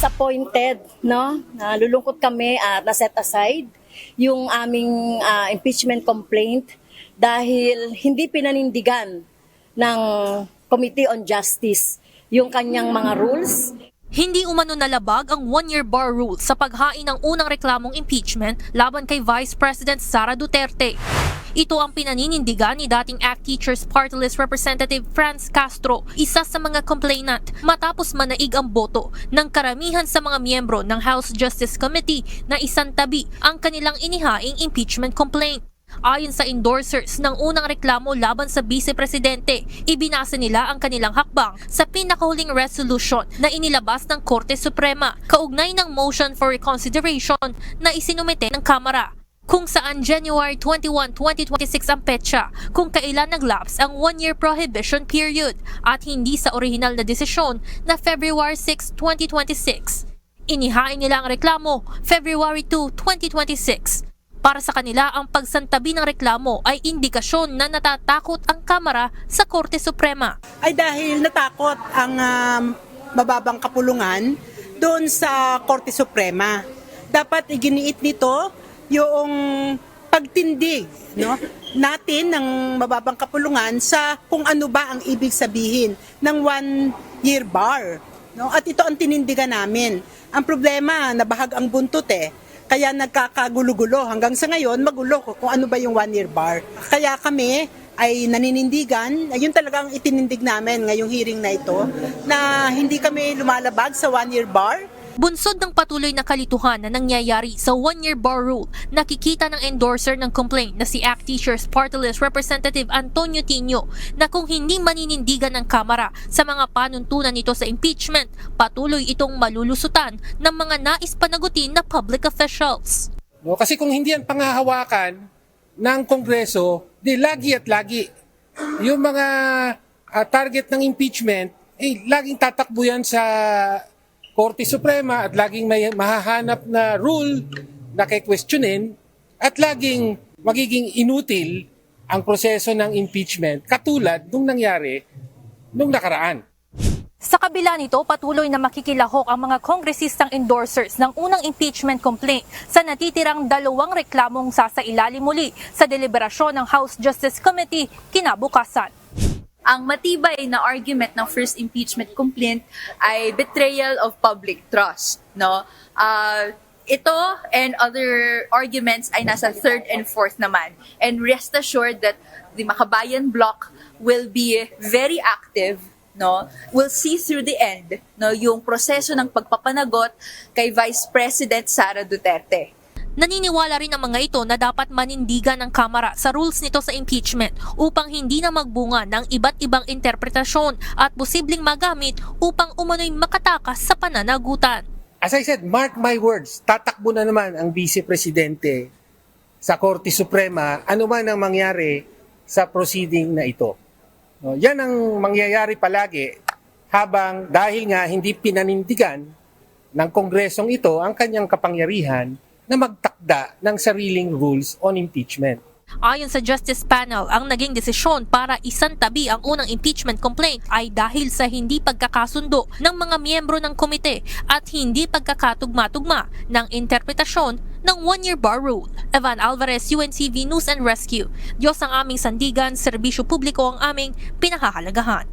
disappointed, no? Nalulungkot kami at na-set aside yung aming impeachment complaint dahil hindi pinanindigan ng Committee on Justice yung kanyang mga rules. Hindi umano nalabag ang one-year bar rule sa paghain ng unang reklamong impeachment laban kay Vice President Sara Duterte. Ito ang pinaninindigan ni dating ACT Teachers Party List Representative Franz Castro, isa sa mga complainant, matapos manaig ang boto ng karamihan sa mga miyembro ng House Justice Committee na isantabi ang kanilang inihaing impeachment complaint. Ayon sa endorsers ng unang reklamo laban sa Vice Presidente, ibinasa nila ang kanilang hakbang sa pinakahuling resolution na inilabas ng Korte Suprema kaugnay ng motion for reconsideration na isinumite ng Kamara, kung saan January 21, 2026 ang petsa kung kailan naglapse ang one-year prohibition period at hindi sa orihinal na desisyon na February 6, 2026. Inihain nila ang reklamo February 2, 2026. Para sa kanila, ang pagsantabi ng reklamo ay indikasyon na natatakot ang Kamara sa Korte Suprema. Ay dahil natakot ang mababang kapulungan doon sa Korte Suprema. Dapat iginiit nito yung pagtindig, no, natin ng mababang kapulungan sa kung ano ba ang ibig sabihin ng one-year bar. No? At ito ang tinindigan namin. Ang problema, nabahag ang buntot Kaya nagkakagulo-gulo. Hanggang sa ngayon, magulo kung ano ba yung one-year bar. Kaya kami ay naninindigan, yun talagang itinindig namin ngayong hearing na ito, na hindi kami lumalabag sa one-year bar. Bunsod ng patuloy na kalituhan na nangyayari sa one-year bar rule, nakikita ng endorser ng complaint na si ACT Teachers Party List Representative Antonio Tino na kung hindi maninindigan ng Kamara sa mga panuntunan nito sa impeachment, patuloy itong malulusutan ng mga nais panagutin na public officials. No, kasi kung hindi yan panghahawakan ng Kongreso, di lagi at lagi yung mga target ng impeachment, laging tatakbo yan sa Korte Suprema at laging may mahahanap na rule na kay-questionin at laging magiging inutil ang proseso ng impeachment katulad nung nangyari nung nakaraan. Sa kabila nito, patuloy na makikilahok ang mga kongresistang endorsers ng unang impeachment complaint sa natitirang 2 reklamong sasailalim muli sa deliberasyon ng House Justice Committee kinabukasan. Ang matibay na argument ng first impeachment complaint ay betrayal of public trust, no? Ito and other arguments ay nasa 3rd and 4th naman. And rest assured that the Makabayan Bloc will be very active, no? We'll see through the end, no, yung proseso ng pagpapanagot kay Vice President Sara Duterte. Naniniwala rin ang mga ito na dapat manindigan ng Kamara sa rules nito sa impeachment upang hindi na magbunga ng iba't ibang interpretasyon at posibleng magamit upang umano'y makatakas sa pananagutan. As I said, mark my words, tatakbo na naman ang Vice Presidente sa Korte Suprema ano man ang mangyari sa proceeding na ito. No, yan ang mangyayari palagi habang dahil nga hindi pinanindigan ng Kongresong ito ang kanyang kapangyarihan na magtakda ng sariling rules on impeachment. Ayon sa Justice Panel, ang naging desisyon para isantabi ang unang impeachment complaint ay dahil sa hindi pagkakasundo ng mga miyembro ng komite at hindi pagkakatugma-tugma ng interpretasyon ng one-year bar rule. Evan Alvarez, UNTV News and Rescue. Diyos ang aming sandigan, serbisyo publiko ang aming pinahahalagahan.